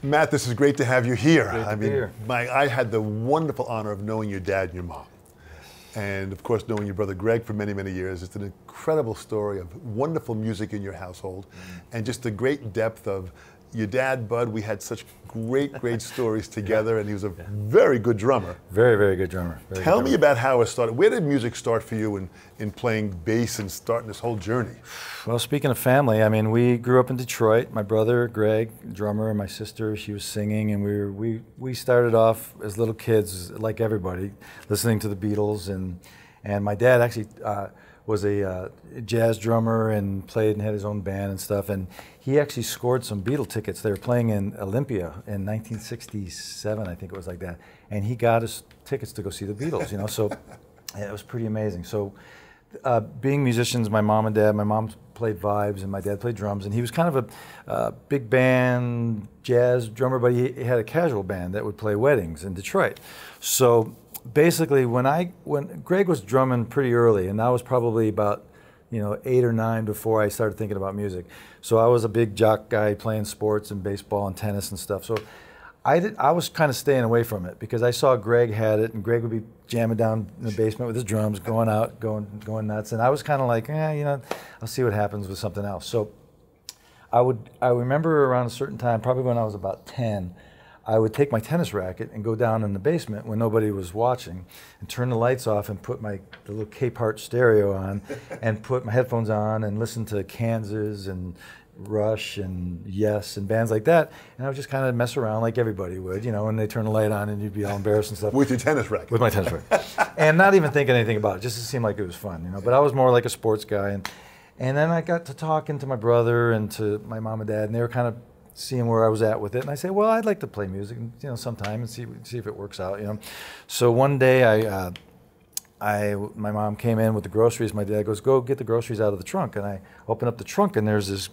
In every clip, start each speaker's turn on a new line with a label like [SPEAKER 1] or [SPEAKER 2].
[SPEAKER 1] Matt, this is great to have you here.
[SPEAKER 2] Great to be here.
[SPEAKER 1] I had the wonderful honor of knowing your dad and your mom. And of course, knowing your brother Greg for many, many years. It's an incredible story of wonderful music in your household and just the great depth of your dad, Bud. We had such great stories together, and he was a very good drummer.
[SPEAKER 2] Very, very good drummer.
[SPEAKER 1] Tell me about how it started. Where did music start for you in playing bass and starting this whole journey?
[SPEAKER 2] Well, speaking of family, I mean, we grew up in Detroit. My brother, Greg, drummer, and my sister, she was singing, and we started off as little kids, like everybody, listening to the Beatles, and my dad actually was a jazz drummer and played and had his own band and stuff, and he actually scored some Beatle tickets. They were playing in Olympia in 1967, I think it was like that, and he got us tickets to go see the Beatles, you know, so it was pretty amazing. So being musicians, my mom and dad, my mom played vibes and my dad played drums, and he was kind of a big band jazz drummer, but he had a casual band that would play weddings in Detroit. So basically, when Greg was drumming pretty early, and I was probably about 8 or 9 before I started thinking about music. So I was a big jock guy playing sports and baseball and tennis and stuff. So I was kind of staying away from it because I saw Greg had it, and Greg would be jamming down in the basement with his drums, going out, going nuts, and I was kind of like, I'll see what happens with something else. So I remember around a certain time, probably when I was about 10. I would take my tennis racket and go down in the basement when nobody was watching and turn the lights off and put the little Cape Heart stereo on and put my headphones on and listen to Kansas and Rush and Yes and bands like that. And I would just kind of mess around like everybody would, when they turn the light on and you'd be all embarrassed and stuff.
[SPEAKER 1] With your tennis racket?
[SPEAKER 2] With my tennis racket. And not even thinking anything about it, just to seem like it was fun, But I was more like a sports guy. And then I got to talking to my brother and to my mom and dad, and they were kind of seeing where I was at with it, and I said, well, I'd like to play music, sometime and see if it works out, So one day, my mom came in with the groceries. My dad goes, go get the groceries out of the trunk, and I open up the trunk, and there's this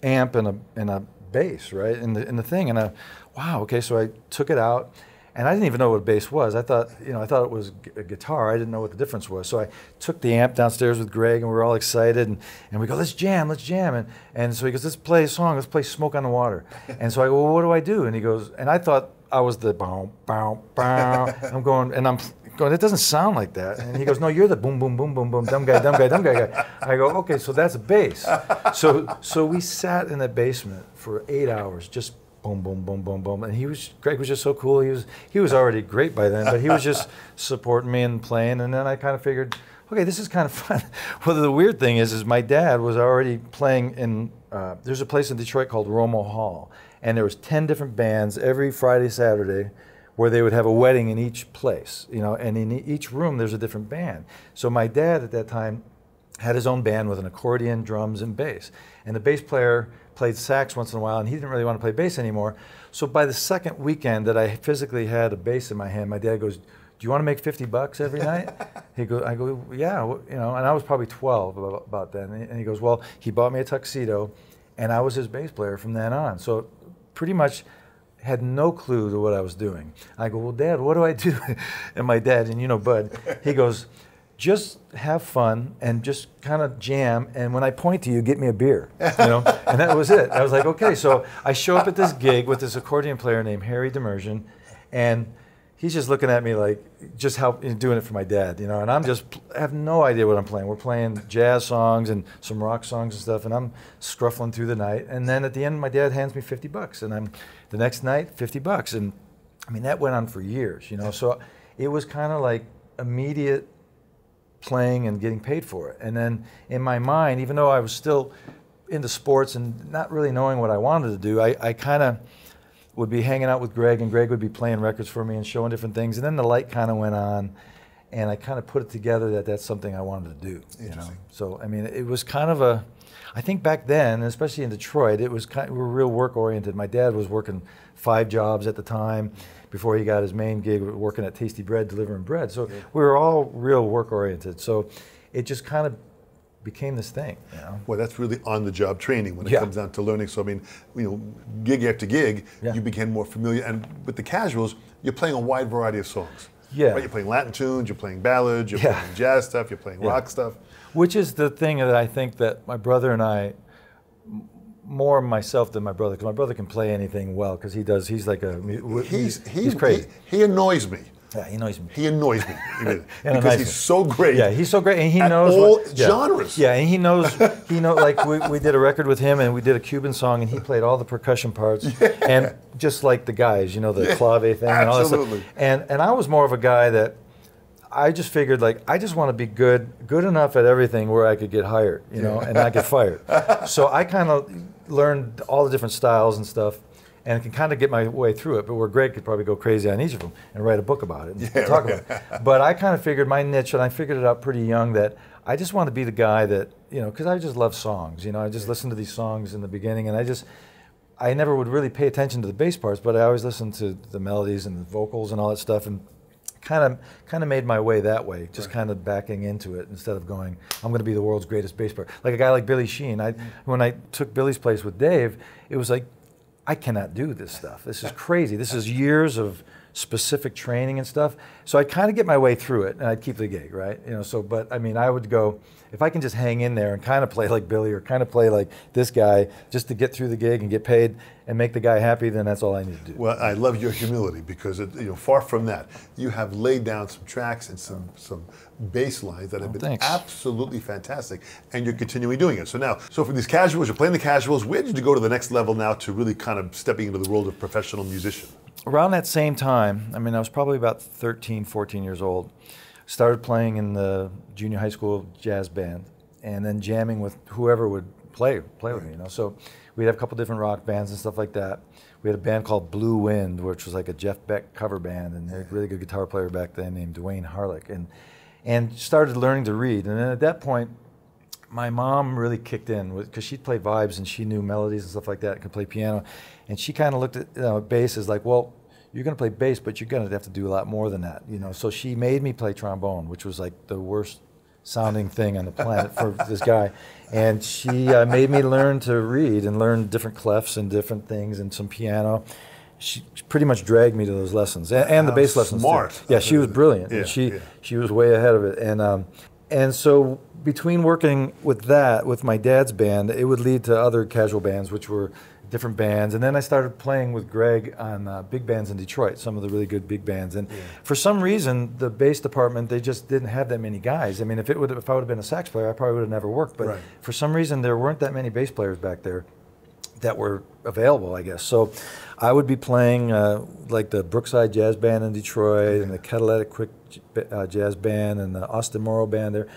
[SPEAKER 2] amp and a bass, right, in the thing, and wow, okay, so I took it out. And I didn't even know what a bass was. I thought it was a guitar. I didn't know what the difference was. So I took the amp downstairs with Greg, and we were all excited. And we go, let's jam. And so he goes, let's play a song. Let's play Smoke on the Water. And so I go, well, what do I do? And he goes, and I thought I was the bow, bow, bow. I'm going, it doesn't sound like that. And he goes, no, you're the boom, boom, boom, boom, boom, dumb guy, dumb guy, dumb guy. I go, okay, so that's a bass. So we sat in the basement for 8 hours, just boom, boom, boom, boom, boom, and Greg was just so cool. He was already great by then, but he was just supporting me and playing. And then I kind of figured, okay, this is kind of fun. Well, the weird thing is my dad was already playing in. There's a place in Detroit called Romo Hall, and there was 10 different bands every Friday, Saturday, where they would have a wedding in each place, and in each room there's a different band. So my dad at that time had his own band with an accordion, drums, and bass, and the bass player played sax once in a while, and he didn't really want to play bass anymore. So by the second weekend that I physically had a bass in my hand, my dad goes, do you want to make $50 every night? I go, yeah, and I was probably 12 about then. And he goes, well, he bought me a tuxedo, and I was his bass player from then on. So pretty much had no clue to what I was doing. I go, well, Dad, what do I do? And my dad, and Bud, he goes, just have fun and just kind of jam, and when I point to you, get me a beer, and that was it. I was like, okay, so I show up at this gig with this accordion player named Harry Demersion, and he's just looking at me like, just doing it for my dad, and I have no idea what I'm playing. We're playing jazz songs and some rock songs and stuff, and I'm scruffling through the night, and then at the end, my dad hands me $50, and the next night, $50, and that went on for years, so it was kind of like immediate playing and getting paid for it. And then in my mind, even though I was still into sports and not really knowing what I wanted to do, I kind of would be hanging out with Greg, and Greg would be playing records for me and showing different things. And then the light kind of went on, and I kind of put it together that that's something I wanted to do. So it was kind of I think back then, especially in Detroit, we were real work oriented. My dad was working 5 jobs at the time before he got his main gig working at Tasty Bread, delivering bread. So we were all real work oriented. So it just kind of became this thing.
[SPEAKER 1] Well, that's really on-the-job training when it comes down to learning. So gig after gig, you became more familiar. And with the casuals, you're playing a wide variety of songs.
[SPEAKER 2] Yeah.
[SPEAKER 1] Right? You're playing Latin tunes, you're playing ballads, you're playing jazz stuff, you're playing rock stuff.
[SPEAKER 2] Which is the thing that I think that my brother and I more myself than my brother, because my brother can play anything well, because he does. He's like he's crazy.
[SPEAKER 1] He annoys me.
[SPEAKER 2] Yeah, he annoys me.
[SPEAKER 1] He annoys me because he's so great.
[SPEAKER 2] Yeah, he's so great, and he knows
[SPEAKER 1] all genres.
[SPEAKER 2] Yeah, and he knows. Like we did a record with him, and we did a Cuban song, and he played all the percussion parts, and just like the guys, the clave thing and all that stuff. And I was more of a guy that I just figured, like, I just want to be good enough at everything where I could get hired, and not get fired. So I kind of learned all the different styles and stuff, and can kind of get my way through it, but where Greg could probably go crazy on each of them and write a book about it and talk about it. But I kind of figured my niche, and I figured it out pretty young, that I just want to be the guy that, because I just love songs. I just listened to these songs in the beginning, and I never would really pay attention to the bass parts, but I always listened to the melodies and the vocals and all that stuff, and kind of made my way that way, just kind of backing into it instead of going, I'm going to be the world's greatest bass player. Like a guy like Billy Sheehan. When I took Billy's place with Dave, it was like, I cannot do this stuff. This is crazy. This is years of specific training and stuff. So I'd kind of get my way through it, and I'd keep the gig, right? But I mean, I would go, if I can just hang in there and kind of play like Billy or kind of play like this guy just to get through the gig and get paid and make the guy happy, then that's all I need to do.
[SPEAKER 1] Well, I love your humility, because far from that, you have laid down some tracks and some bass lines that have been absolutely fantastic, and you're continually doing it. So for these casuals, you're playing the casuals. Where did you go to the next level now to really kind of stepping into the world of professional musician?
[SPEAKER 2] Around that same time, I mean, I was probably about 13, 14 years old. Started playing in the junior high school jazz band, and then jamming with whoever would play with me. So we'd have a couple different rock bands and stuff like that. We had a band called Blue Wind, which was like a Jeff Beck cover band, and a really good guitar player back then named Dwayne Harlick, and started learning to read. And then at that point, my mom really kicked in, because she'd play vibes and she knew melodies and stuff like that, and could play piano. And she kind of looked at bass as like, well, you're going to play bass, but you're going to have to do a lot more than that. So she made me play trombone, which was like the worst sounding thing on the planet for this guy. And she made me learn to read and learn different clefs and different things and some piano. She pretty much dragged me to those lessons, and the bass lessons. Smart. Too. Yeah, she was brilliant. Yeah, and she was way ahead of it. And so between working with that, with my dad's band, it would lead to other casual bands, which were different bands. And then I started playing with Greg on big bands in Detroit, some of the really good big bands. And for some reason, the bass department, they just didn't have that many guys. I mean, if I would have been a sax player, I probably would have never worked. But for some reason, there weren't that many bass players back there that were available, I guess. So I would be playing like the Brookside Jazz Band in Detroit, and the Catalytic Quick Jazz Band, and the Austin Morrow Band there.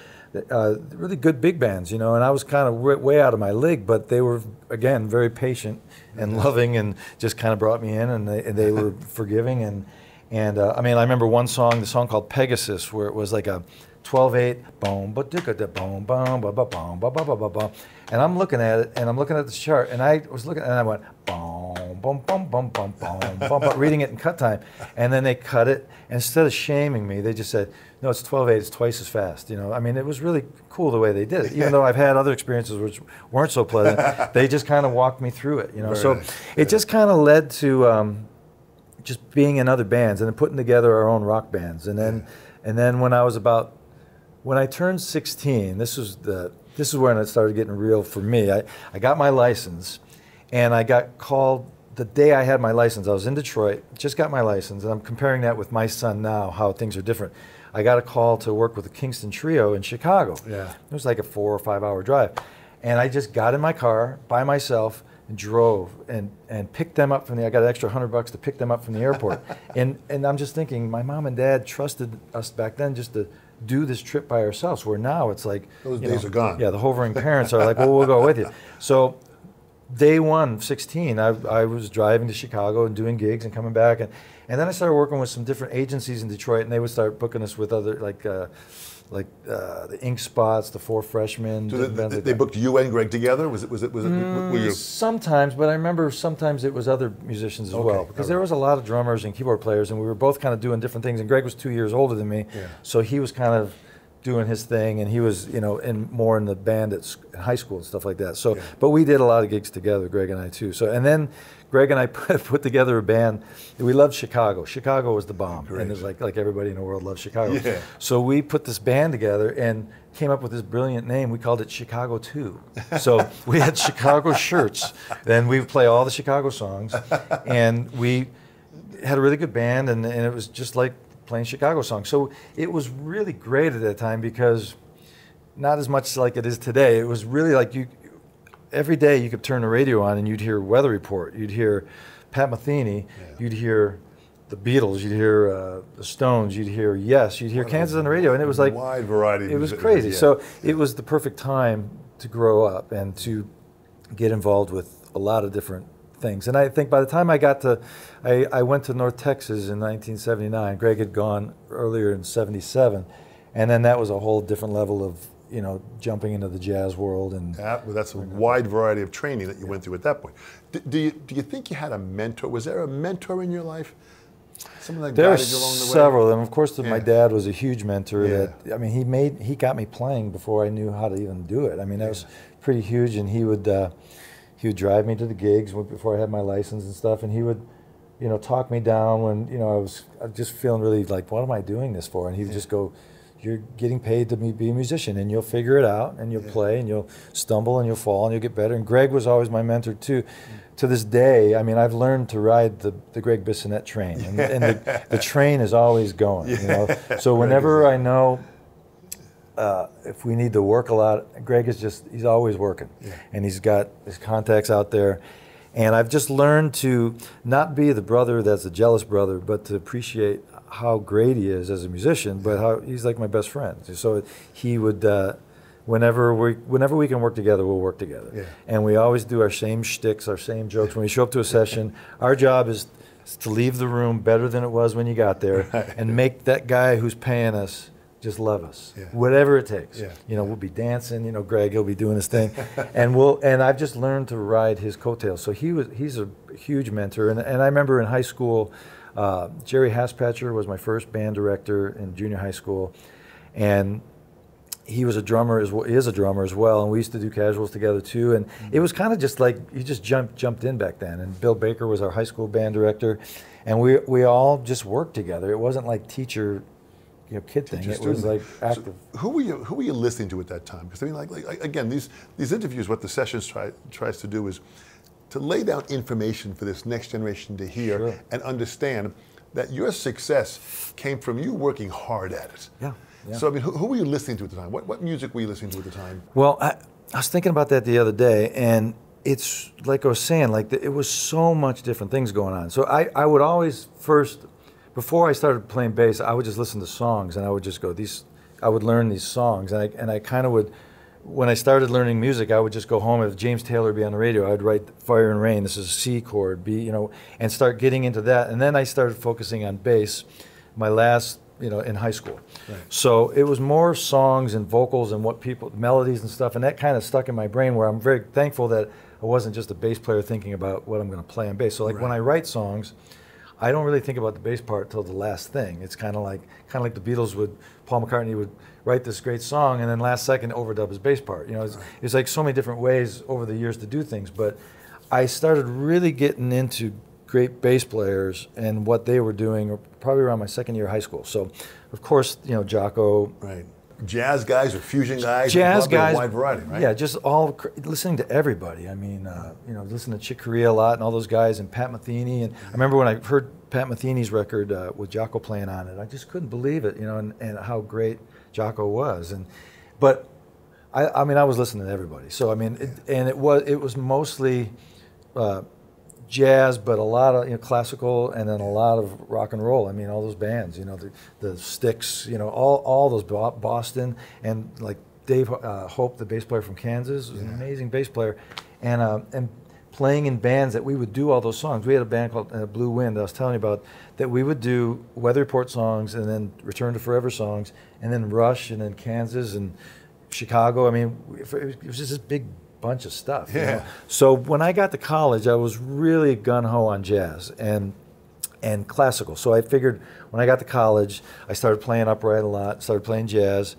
[SPEAKER 2] Really good big bands, and I was kind of way out of my league, but they were, again, very patient and loving, and just kind of brought me in, and they were forgiving. And I mean, I remember one song, the song called Pegasus, where it was like a 12/8, boom, ba dicka boom, boom, ba ba boom, ba ba ba ba ba. And I'm looking at it, and I'm looking at the chart, and I was looking, and I went boom, boom, boom, boom, boom, boom, boom, reading it in cut time. And then they cut it, and instead of shaming me, they just said, no, it's 12/8, it's twice as fast. I mean, it was really cool the way they did it. Even though I've had other experiences which weren't so pleasant, they just kind of walked me through it. So it just kind of led to just being in other bands, and then putting together our own rock bands. And then when I turned 16, this is when it started getting real for me. I got my license, and I got called the day I had my license. I was in Detroit, just got my license, and I'm comparing that with my son now, how things are different. I got a call to work with the Kingston Trio in Chicago. Yeah. It was like a 4 or 5 hour drive. And I just got in my car by myself and drove and picked them up I got an extra $100 to pick them up from the airport. and I'm just thinking, my mom and dad trusted us back then just to do this trip by ourselves, where now it's like,
[SPEAKER 1] those days are gone.
[SPEAKER 2] Yeah, the hovering parents are like, well, we'll go with you. So day one, 16, I was driving to Chicago and doing gigs and coming back, and then I started working with some different agencies in Detroit, and they would start booking us with other, like the Ink Spots, the Four Freshmen.
[SPEAKER 1] So they booked you and Greg together? Was it were you?
[SPEAKER 2] Sometimes, but I remember sometimes it was other musicians as well, because there was a lot of drummers and keyboard players, and we were both kind of doing different things, and Greg was 2 years older than me, so he was kind of doing his thing, and he was, you know, more in the band at high school and stuff like that. So, but we did a lot of gigs together, Greg and I too. So, and then Greg and I put together a band. We loved Chicago. Chicago was the bomb, and it was like everybody in the world loves Chicago.
[SPEAKER 1] Yeah.
[SPEAKER 2] So we put this band together and came up with this brilliant name. We called it Chicago 2. So we had Chicago shirts. Then we would play all the Chicago songs, and we had a really good band, and it was just like playing Chicago songs. So it was really great at that time, because not as much like it is today. It was really like every day you could turn the radio on and you'd hear Weather Report, you'd hear Pat Metheny, you'd hear the Beatles, you'd hear the Stones, you'd hear Yes, you'd hear Kansas on the radio, and it was like
[SPEAKER 1] wide variety.
[SPEAKER 2] It was crazy. So it was the perfect time to grow up and to get involved with a lot of different things. And I think by the time I got to, I went to North Texas in 1979. Greg had gone earlier in '77, and then that was a whole different level of, you know, jumping into the jazz world. And
[SPEAKER 1] well, that's a wide variety of training that you went through at that point. Do you think you had a mentor? Was there a mentor in your life? Someone that guided you along the way?
[SPEAKER 2] Several of them. Of course, my dad was a huge mentor. That, I mean, he got me playing before I knew how to even do it. I mean, that was pretty huge. And he would drive me to the gigs before I had my license and stuff, and he would, you know, talk me down when, you know, I was just feeling really like, what am I doing this for? And he would just go, you're getting paid to be a musician, and you'll figure it out, and you'll play, and you'll stumble, and you'll fall, and you'll get better. And Greg was always my mentor too. To this day, I mean, I've learned to ride the Greg Bissonette train, and the train is always going. You know, so whenever I know if we need to work a lot, Greg is he's always working, and he's got his contacts out there. And I've just learned to not be the brother that's a jealous brother, but to appreciate how great he is as a musician, but how he's like my best friend. So he would, whenever we can work together, we'll work together. Yeah. And we always do our same shticks, our same jokes. When we show up to a session, our job is to leave the room better than it was when you got there, and make that guy who's paying us just love us, whatever it takes. You know, we'll be dancing. You know, Greg, he'll be doing his thing, and I've just learned to ride his coattails. So he's a huge mentor, and I remember in high school, Jerry Haspatcher was my first band director in junior high school, and he was a drummer is a drummer as well, and we used to do casuals together too. And it was kind of just like you just jumped in back then. And Bill Baker was our high school band director, and we all just worked together. It wasn't like teacher, you know, kid thing. It was like active.
[SPEAKER 1] So who were you listening to at that time? Because I mean, like again, these interviews, what the Sessions tries to do is to lay down information for this next generation to hear and understand that your success came from you working hard at it. Yeah. So I mean, who were you listening to at the time? What music were you listening to at the time?
[SPEAKER 2] Well, I was thinking about that the other day, and it's like I was saying, like it was so much different things going on. So I would always first, before I started playing bass, I would just listen to songs, and I would just go, I would learn these songs, and I kind of would, when I started learning music, I would just go home, if James Taylor would be on the radio, I'd write Fire and Rain, this is a C chord, B, you know, and start getting into that. And then I started focusing on bass, my last, you know, in high school. Right. So it was more songs and vocals and melodies and stuff, and that kind of stuck in my brain, where I'm very thankful that I wasn't just a bass player thinking about what I'm going to play on bass. So like when I write songs, I don't really think about the bass part till the last thing. It's kind of like the Beatles would, Paul McCartney would write this great song and then last second overdub his bass part. You know, it's like so many different ways over the years to do things. But I started really getting into great bass players and what they were doing probably around my second year of high school. So, of course, you know, Jocko.
[SPEAKER 1] Right. Jazz guys or fusion guys.
[SPEAKER 2] Jazz guys.
[SPEAKER 1] A wide variety, right?
[SPEAKER 2] Yeah, just all listening to everybody. I mean, you know, listening to Chick Corea a lot and all those guys, and Pat Metheny. And I remember when I heard Pat Metheny's record with Jocko playing on it, I just couldn't believe it, you know, and how great Jocko was. But I mean, I was listening to everybody. So I mean, it was mostly jazz, but a lot of, you know, classical, and then a lot of rock and roll. I mean, all those bands, you know, the Styx, you know, all those Boston, and like Dave Hope, the bass player from Kansas, was an amazing bass player, and playing in bands that we would do all those songs. We had a band called Blue Wind that I was telling you about, that we would do Weather Report songs, and then Return to Forever songs, and then Rush, and then Kansas and Chicago. I mean, it was just this big bunch of stuff. You know? So when I got to college, I was really gung-ho on jazz and classical. So I figured when I got to college, I started playing upright a lot, started playing jazz,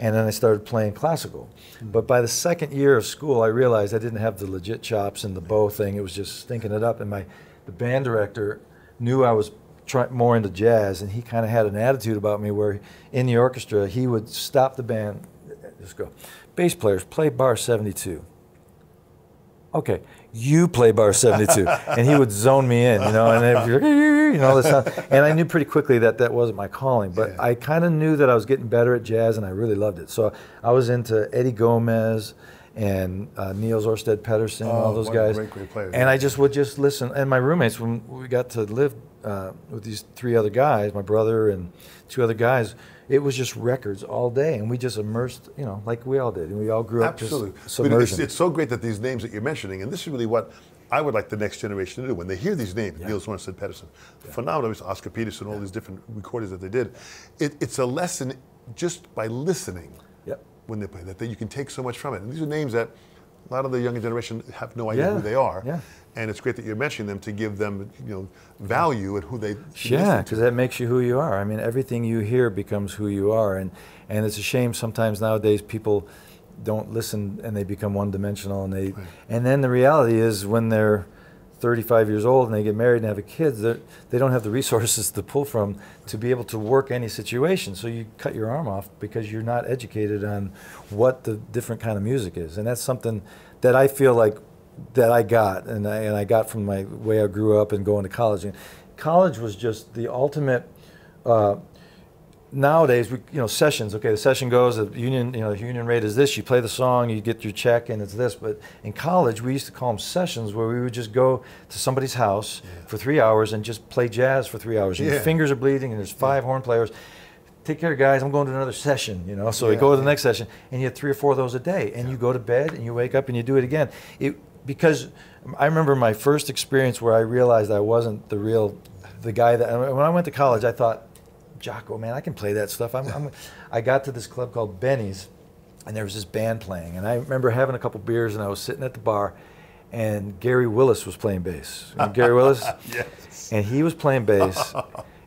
[SPEAKER 2] And then I started playing classical. But by the second year of school, I realized I didn't have the legit chops and the bow thing. It was just stinking it up. And the band director knew I was more into jazz, and he kind of had an attitude about me where in the orchestra, he would stop the band, just go, bass players, play bar 72. Okay, you play bar 72. And he would zone me in, you know, and you know, and I knew pretty quickly that that wasn't my calling, but I kind of knew that I was getting better at jazz, and I really loved it. So I was into Eddie Gomez and Niels Orsted Pedersen, all those guys.
[SPEAKER 1] Great players.
[SPEAKER 2] And I just would just listen. And my roommates, when we got to live with these 3 other guys, my brother and 2 other guys, it was just records all day, and we just immersed, you know, like we all did, and we all grew up just submersion.
[SPEAKER 1] It's so great that these names that you're mentioning, and this is really what I would like the next generation to do. When they hear these names, Niels Orsted Pedersen, phenomenal, Oscar Peterson, all these different recordings that they did, it's a lesson just by listening when they play, that you can take so much from it. And these are names that a lot of the younger generation have no idea who they are. And it's great that you're mentioning them to give them, you know, value at who they.
[SPEAKER 2] Yeah, because that makes you who you are. I mean, everything you hear becomes who you are, and it's a shame sometimes nowadays people don't listen and they become one-dimensional, and and then the reality is when they're 35 years old and they get married and have kids, they don't have the resources to pull from to be able to work any situation. So you cut your arm off because you're not educated on what the different kind of music is, and that's something that I feel like that I got, and I got from my way I grew up and going to college. And college was just the ultimate. Nowadays, sessions. Okay, the session goes. The union rate is this. You play the song, you get your check, and it's this. But in college, we used to call them sessions, where we would just go to somebody's house for 3 hours and just play jazz for 3 hours. And your fingers are bleeding, and there's 5 horn players. Take care, guys. I'm going to another session. You know, so we go to the next session, and you have 3 or 4 of those a day, and you go to bed, and you wake up, and you do it again. Because I remember my first experience where I realized I wasn't the guy that. When I went to college, I thought, Jocko, man, I can play that stuff. I got to this club called Benny's, and there was this band playing. And I remember having a couple beers, and I was sitting at the bar, and Gary Willis was playing bass. You know Gary Willis?
[SPEAKER 1] Yes.
[SPEAKER 2] And he was playing bass.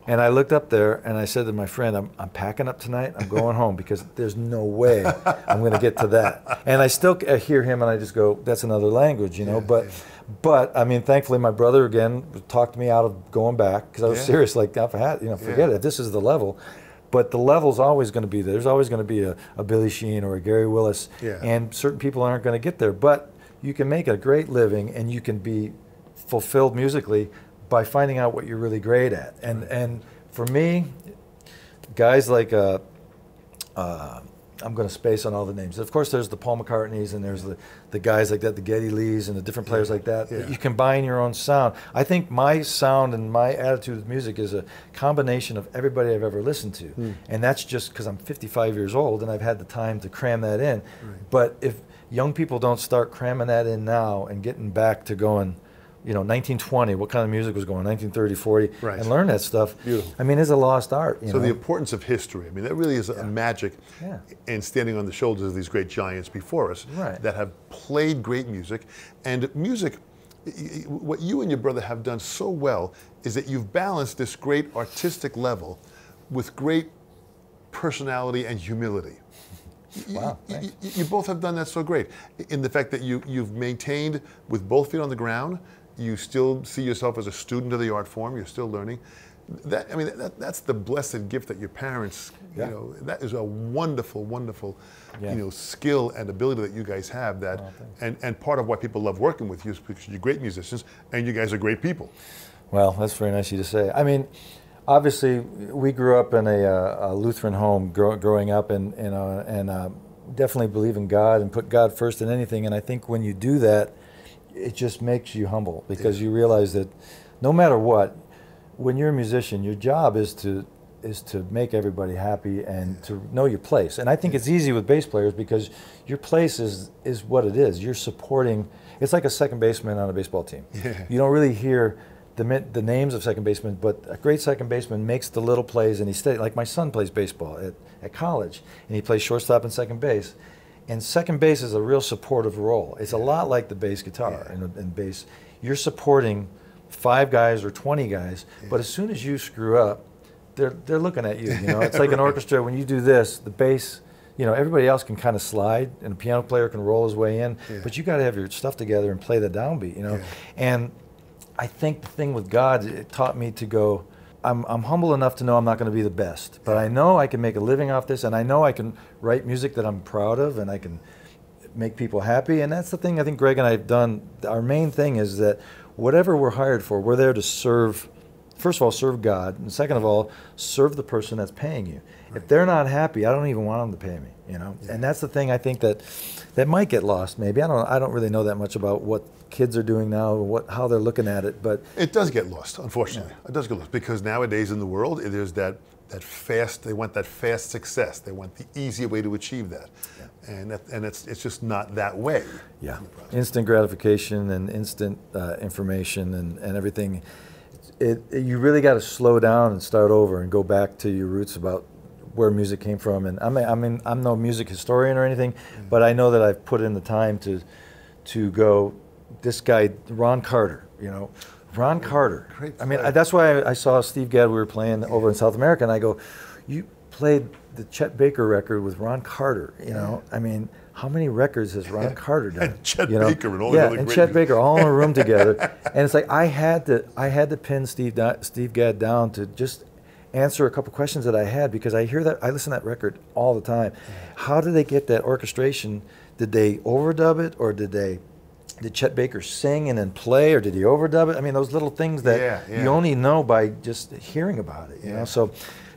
[SPEAKER 2] And I looked up there, and I said to my friend, I'm packing up tonight. I'm going home because there's no way I'm going to get to that. And I still hear him, and I just go, that's another language, you know. But I mean, thankfully, my brother again talked me out of going back because I was serious. Like, forget it. This is the level. But the level's always going to be there. There's always going to be a Billy Sheehan or a Gary Willis, and certain people aren't going to get there. But you can make a great living, and you can be fulfilled musically by finding out what you're really great at. And for me, guys like I'm going to space on all the names. Of course, there's the Paul McCartneys, and there's the guys like that, the Geddy Lees, and the different players like that. You combine your own sound. I think my sound and my attitude with music is a combination of everybody I've ever listened to. And that's just because I'm 55 years old, and I've had the time to cram that in. But if young people don't start cramming that in now and getting back to going, 1920, what kind of music was going, 1930, 40, and learn that stuff.
[SPEAKER 1] Beautiful.
[SPEAKER 2] I mean, it's a lost art.
[SPEAKER 1] So the importance of history, I mean, that really is a magic in standing on the shoulders of these great giants before us that have played great music. And music, what you and your brother have done so well is that you've balanced this great artistic level with great personality and humility.
[SPEAKER 2] Wow,
[SPEAKER 1] you both have done that so great in the fact that you've maintained with both feet on the ground. You still see yourself as a student of the art form. You're still learning. That's the blessed gift that your parents, that is a wonderful, wonderful, skill and ability that you guys have. And part of why people love working with you is because you're great musicians and you guys are great people.
[SPEAKER 2] Well, that's very nice of you to say. I mean, obviously, we grew up in a Lutheran home growing up, and definitely believe in God and put God first in anything. And I think when you do that, it just makes you humble because you realize that no matter what, when you're a musician, your job is to make everybody happy and to know your place. And I think it's easy with bass players because your place is what it is. You're supporting. It's like a second baseman on a baseball team. You don't really hear the names of second basemen, but a great second baseman makes the little plays, and he stays. Like my son plays baseball at college, and he plays shortstop and second base. And second base is a real supportive role. It's a lot like the bass guitar and bass. You're supporting 5 guys or 20 guys, but as soon as you screw up, they're looking at you. It's like an orchestra. When you do this, the bass you know, everybody else can kind of slide, and a piano player can roll his way in, but you got to have your stuff together and play the downbeat, you know. And I think the thing with God, it taught me to go, I'm humble enough to know I'm not going to be the best, but I know I can make a living off this, and I know I can write music that I'm proud of, and I can make people happy. And that's the thing I think Greg and I have done. Our main thing is that whatever we're hired for, we're there to serve, first of all, serve God, and second of all, serve the person that's paying you. If they're not happy, I don't even want them to pay me, you know. And that's the thing I think that might get lost. Maybe I don't really know that much about what kids are doing now, how they're looking at it, but
[SPEAKER 1] it does get lost. Unfortunately, it does get lost because nowadays in the world, there's that fast. They want that fast success. They want the easy way to achieve that, and it's just not that way.
[SPEAKER 2] Yeah, instant gratification and instant information and everything. You really got to slow down and start over and go back to your roots about where music came from. And I'm no music historian or anything, but I know that I've put in the time to go. This guy, Ron Carter, you know, Ron Carter. I mean, that's why I saw Steve Gadd. We were playing over in South America, and I go, "You played the Chet Baker record with Ron Carter." You know, I mean, how many records has Ron Carter done?
[SPEAKER 1] And Chet Baker and all the other
[SPEAKER 2] and
[SPEAKER 1] great
[SPEAKER 2] Chet Baker all in a room together. And it's like I had to pin Steve Gadd down to just answer a couple questions that I had, because I listen to that record all the time. How did they get that orchestration? Did they overdub it, or did Chet Baker sing and then play, or did he overdub it? I mean, those little things that you only know by just hearing about it, you know? So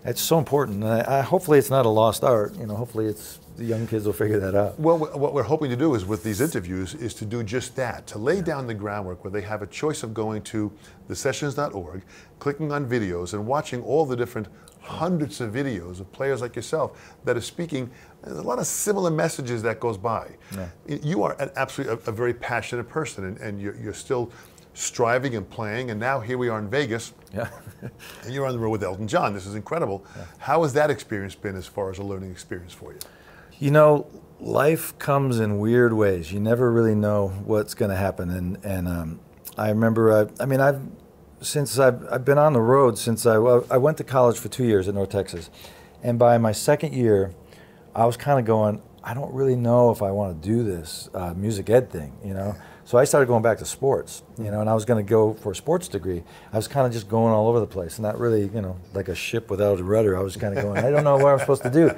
[SPEAKER 2] it's so important. And hopefully it's not a lost art, you know, hopefully the young kids will figure that out.
[SPEAKER 1] Well, what we're hoping to do is with these interviews is to do just that, to lay down the groundwork where they have a choice of going to thesessions.org, clicking on videos and watching all the different hundreds of videos of players like yourself that are speaking. There's a lot of similar messages that goes by. You are absolutely a very passionate person, and you're still striving and playing, and now here we are in Vegas, and you're on the road with Elton John. This is incredible. How has that experience been as far as a learning experience for you?
[SPEAKER 2] You know, life comes in weird ways. You never really know what's going to happen, and I remember, I've been on the road since I went to college for 2 years at North Texas, and by my second year, I was kind of going, I don't really know if I want to do this music ed thing, you know. So I started going back to sports, you know, and I was going to go for a sports degree. I was kind of just going all over the place, and not really, you know, like a ship without a rudder. I was kind of going, I don't know what I'm supposed to do.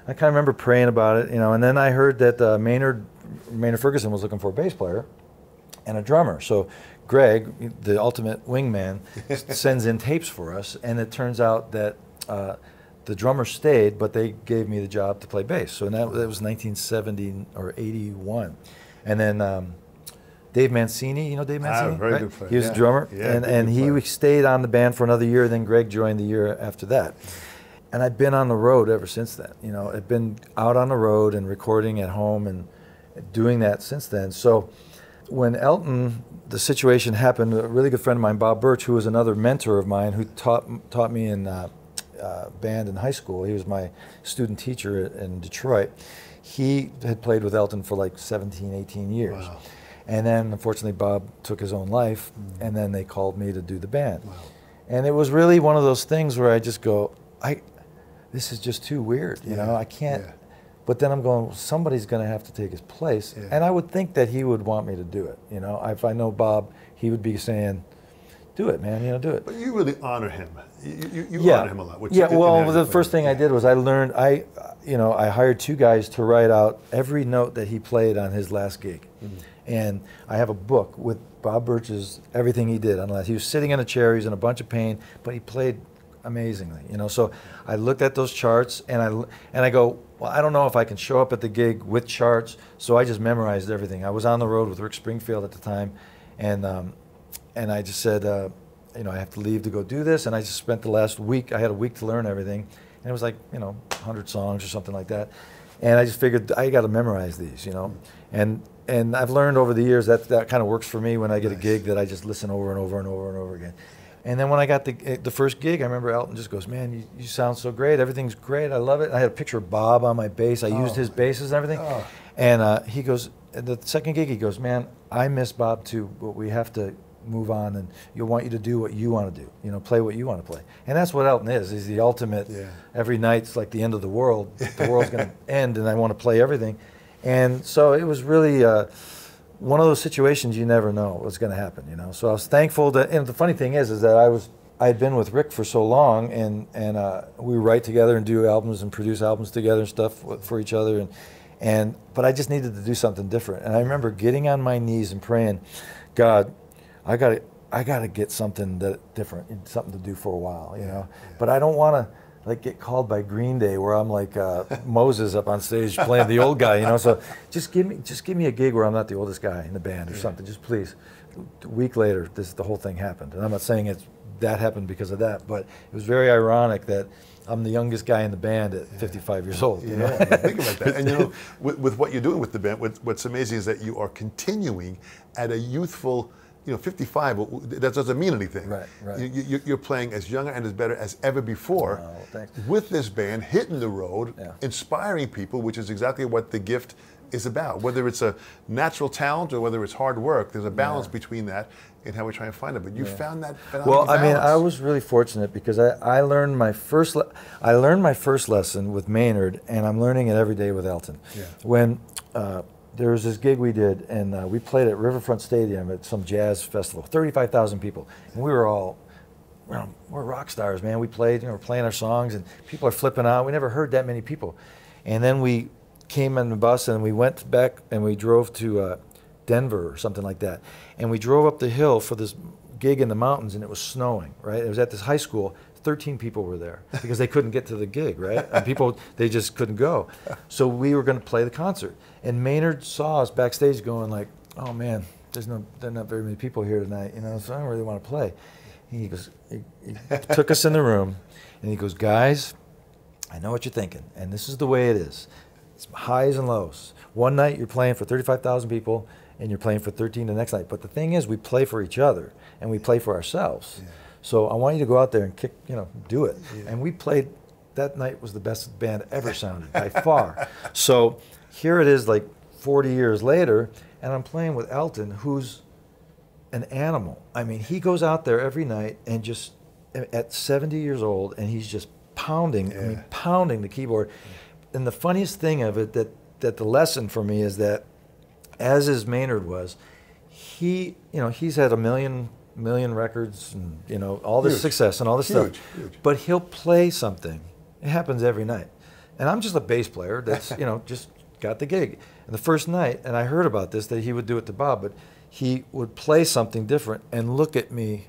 [SPEAKER 2] I kind of remember praying about it, you know, and then I heard that Maynard Ferguson was looking for a bass player and a drummer. So Greg, the ultimate wingman, sends in tapes for us, and it turns out that the drummer stayed, but they gave me the job to play bass. So that was 1970 or 81. And then Dave Mancini, you know Dave Mancini?
[SPEAKER 1] Very good player.
[SPEAKER 2] He was the drummer, and he stayed on the band for another year, and then Greg joined the year after that. And I've been on the road ever since then. You know, I've been out on the road and recording at home and doing that since then. So when Elton, the situation happened, a really good friend of mine, Bob Birch, who was another mentor of mine, who taught me in band in high school. He was my student teacher in Detroit. He had played with Elton for like 17, 18 years. Wow. And then, unfortunately, Bob took his own life, and then they called me to do the band. Wow. And it was really one of those things where I just go, this is just too weird, you know, I can't. But then I'm going, somebody's going to have to take his place. And I would think that he would want me to do it, you know. If I know Bob, he would be saying, do it, man, you know, do it.
[SPEAKER 1] But you really honor him. You honor him a lot.
[SPEAKER 2] Well, the first thing I did was I learned, I hired two guys to write out every note that he played on his last gig. And I have a book with Bob Birch's everything he did on last. He was sitting in a chair, he was in a bunch of pain, but he played amazingly, you know. So I looked at those charts, and I go, well, I don't know if I can show up at the gig with charts, so I just memorized everything. I was on the road with Rick Springfield at the time, and I just said, you know, I have to leave to go do this, and I just spent the last week. I had a week to learn everything, and it was like, you know, 100 songs or something like that, and I just figured I got to memorize these, you know, and I've learned over the years that kind of works for me when I get a gig, that I just listen over and over and over and over again. And then when I got the first gig, I remember Elton just goes, man, you sound so great. Everything's great. I love it. And I had a picture of Bob on my bass. I used his basses and everything. And he goes, the second gig, he goes, man, I miss Bob too, but we have to move on, and you'll want you to do what you want to do, you know, play what you want to play. And that's what Elton is. He's the ultimate, every night's like the end of the world. The world's going to end, and I want to play everything. And so it was really one of those situations you never know what's going to happen, you know. So I was thankful that, and the funny thing is that I had been with Rick for so long, and we write together and do albums and produce albums together and stuff for each other, but I just needed to do something different. And I remember getting on my knees and praying, God, I gotta get something different, something to do for a while, you know. But I don't want to like get called by Green Day where I'm like Moses up on stage playing the old guy, you know. So just give me a gig where I'm not the oldest guy in the band or something. Just please. A week later, the whole thing happened, and I'm not saying that happened because of that, but it was very ironic that I'm the youngest guy in the band at 55 years old. You know?
[SPEAKER 1] Think about that. And you know, with what you're doing with the band, what's amazing is that you are continuing at a youthful, you know, 55. That doesn't mean anything.
[SPEAKER 2] Right, right.
[SPEAKER 1] You're playing as younger and as better as ever before with this band, hitting the road, inspiring people, which is exactly what the gift is about. Whether it's a natural talent or whether it's hard work, there's a balance between that and how we try and find it. But you found that phenomenal balance.
[SPEAKER 2] I mean, I was really fortunate because I learned my first lesson with Maynard, and I'm learning it every day with Elton. When there was this gig we did, and we played at Riverfront Stadium at some jazz festival, 35,000 people, and we were all, we're rock stars, man. We played, you know, we're playing our songs, and people are flipping out. We never heard that many people, and then we came on the bus and we went back and we drove to Denver or something like that, and we drove up the hill for this gig in the mountains, and it was snowing, right? It was at this high school. 13 people were there because they couldn't get to the gig, right? And people, they just couldn't go. So we were going to play the concert, and Maynard saw us backstage going like, oh man, there are not very many people here tonight, you know, so I don't really want to play. And he goes, he took us in the room, and he goes, guys, I know what you're thinking, and this is the way it is. It's highs and lows. One night you're playing for 35,000 people, and you're playing for 13 the next night. But the thing is, we play for each other, and we play for ourselves. So I want you to go out there and kick, you know, do it. And we played, that night was the best band ever sounded, by far. So here it is like 40 years later, and I'm playing with Elton, who's an animal. I mean, he goes out there every night and just, at 70 years old, and he's just pounding, I mean, pounding the keyboard. And the funniest thing of it, that the lesson for me is that, as is Maynard was, you know, he's had a million records, and you know, all this success and all this stuff. But he'll play something. It happens every night, and I'm just a bass player that's you know, just got the gig. And the first night, and I heard about this, that he would do it to Bob, but he would play something different and look at me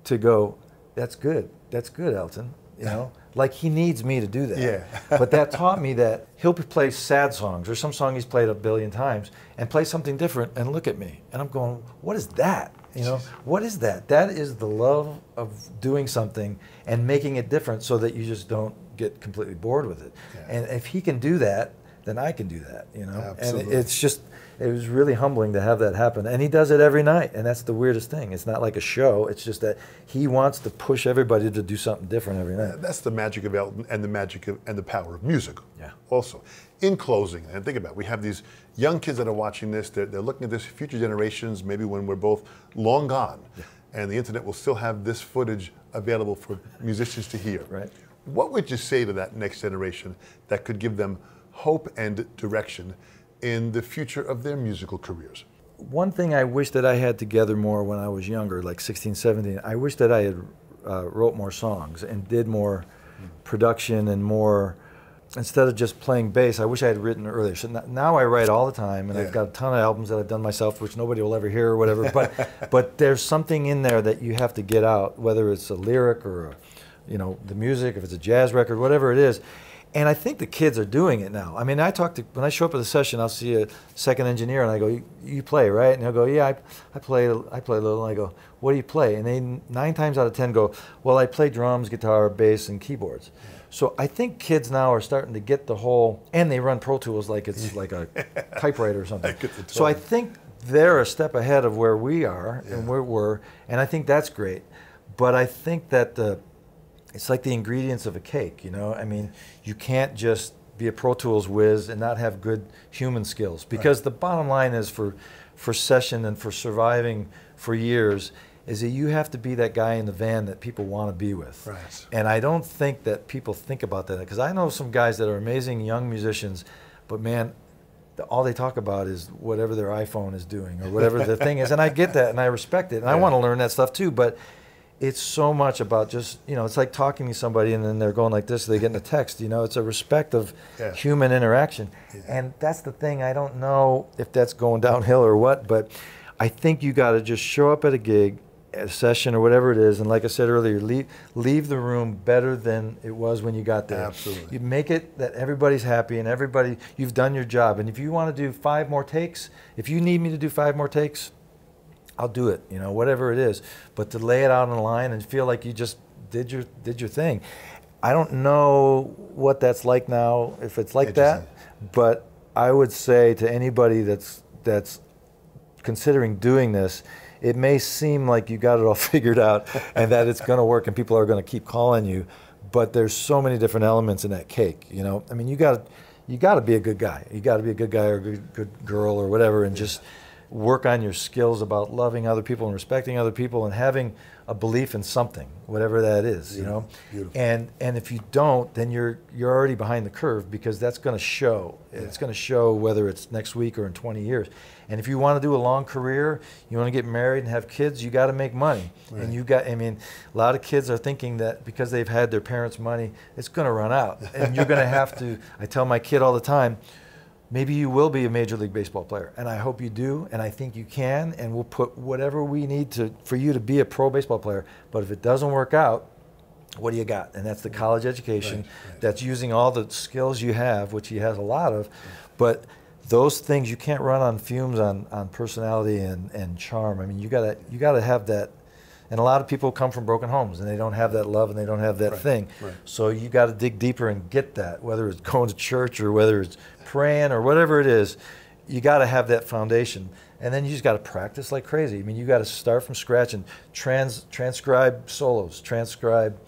[SPEAKER 2] to go, that's good, Elton. You know, like he needs me to do that. But that taught me that he'll play sad songs or some song he's played a billion times and play something different and look at me. And I'm going, what is that? You know, what is that? That is the love of doing something and making it different so that you just don't get completely bored with it. And if he can do that, then I can do that, you know. Absolutely. And it was really humbling to have that happen. And he does it every night, and that's the weirdest thing. It's not like a show, it's just that he wants to push everybody to do something different every night.
[SPEAKER 1] That's the magic of Elton and the magic and the power of music. Also, in closing, and think about it, we have these young kids that are watching this, they're looking at this, future generations, maybe when we're both long gone, and the internet will still have this footage available for musicians to hear. What would you say to that next generation that could give them hope and direction in the future of their musical careers?
[SPEAKER 2] One thing I wish that I had together more when I was younger, like 16, 17, I wish that I had wrote more songs and did more production and more, instead of just playing bass, I wish I had written earlier. So now I write all the time, and I've got a ton of albums that I've done myself, which nobody will ever hear or whatever, but there's something in there that you have to get out, whether it's a lyric or you know, the music, if it's a jazz record, whatever it is. And I think the kids are doing it now. I mean, when I show up at the session, I'll see a second engineer, and I go, you play, right? And he'll go, yeah, I play a little. And I go, what do you play? And they 9 times out of 10 go, well, I play drums, guitar, bass, and keyboards. So I think kids now are starting to get the whole, and they run Pro Tools like it's like a typewriter or something. So I think they're a step ahead of where we are and where we're, and I think that's great. But I think that it's like the ingredients of a cake, you know? I mean, you can't just be a Pro Tools whiz and not have good human skills, because the bottom line is for session and for surviving for years is that you have to be that guy in the van that people want to be with.
[SPEAKER 1] Right.
[SPEAKER 2] And I don't think that people think about that, because I know some guys that are amazing young musicians, but man, all they talk about is whatever their iPhone is doing or whatever the thing is. And I get that and I respect it. And I want to learn that stuff too, but it's so much about just, you know, it's like talking to somebody and then they're going like this, they get in a text, you know, it's a respect of human interaction. And that's the thing, I don't know if that's going downhill or what, but I think you got to just show up at a gig, a session or whatever it is, and like I said earlier, leave the room better than it was when you got there.
[SPEAKER 1] Absolutely.
[SPEAKER 2] You make it that everybody's happy and everybody, you've done your job. And if you want to do 5 more takes, if you need me to do 5 more takes, I'll do it, you know, whatever it is. But to lay it out on the line and feel like you just did your thing. I don't know what that's like now, if it's like that, but I would say to anybody that's considering doing this, it may seem like you got it all figured out and that it's going to work and people are going to keep calling you, but there's so many different elements in that cake, you know. I mean, you got to be a good guy. You got to be a good guy or a good girl or whatever, and just work on your skills about loving other people and respecting other people and having a belief in something, whatever that is, you know.
[SPEAKER 1] Beautiful.
[SPEAKER 2] And if you don't, then you're already behind the curve, because that's going to show. It's going to show whether it's next week or in 20 years. And if you want to do a long career, you want to get married and have kids, you got to make money. Right. And I mean, a lot of kids are thinking that because they've had their parents' money, it's going to run out. And you're going to have to, I tell my kid all the time, maybe you will be a Major League Baseball player, and I hope you do, and I think you can, and we'll put whatever we need for you to be a pro baseball player. But if it doesn't work out, what do you got? And that's the college education. Right. That's using all the skills you have, which he has a lot of, but those things you can't run on fumes on personality and charm. I mean, you gotta have that. And a lot of people come from broken homes and they don't have that love and they don't have that thing. Right. So you got to dig deeper and get that, whether it's going to church or whether it's praying or whatever it is. You got to have that foundation. And then you just got to practice like crazy. I mean, you got to start from scratch and transcribe solos, transcribe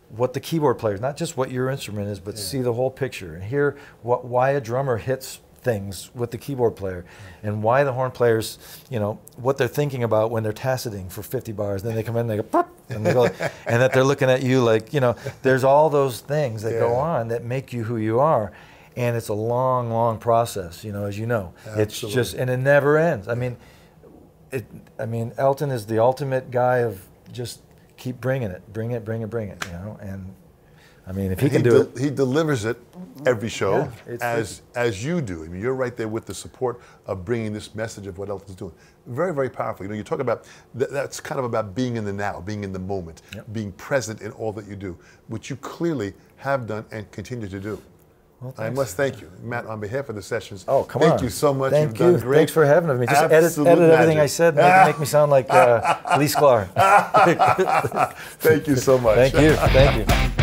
[SPEAKER 2] what the keyboard players, not just what your instrument is, but see the whole picture and hear why a drummer hits things with the keyboard player, and why the horn players, you know, what they're thinking about when they're taciting for 50 bars. Then they come in and they go, pop, and they go, and that they're looking at you like, you know, there's all those things that go on that make you who you are. And it's a long, long process, you know, as you know. Absolutely. It's just, and it never ends. I mean, Elton is the ultimate guy of just keep bringing it, you know, and I mean, if he can do it.
[SPEAKER 1] He delivers it every show, as you do. I mean, you're right there with the support of bringing this message of what Elton's doing. Very, very powerful. You know, you talk about, that's kind of about being in the now, being in the moment, being present in all that you do, which you clearly have done and continue to do. Well, I must thank you, Matt, on behalf of the sessions.
[SPEAKER 2] Oh, come on.
[SPEAKER 1] Thank you so much.
[SPEAKER 2] Thank
[SPEAKER 1] You've done great.
[SPEAKER 2] Thanks for having me. Just edit everything I said and make me sound like Lee Sklar.
[SPEAKER 1] Thank you so much.
[SPEAKER 2] Thank you.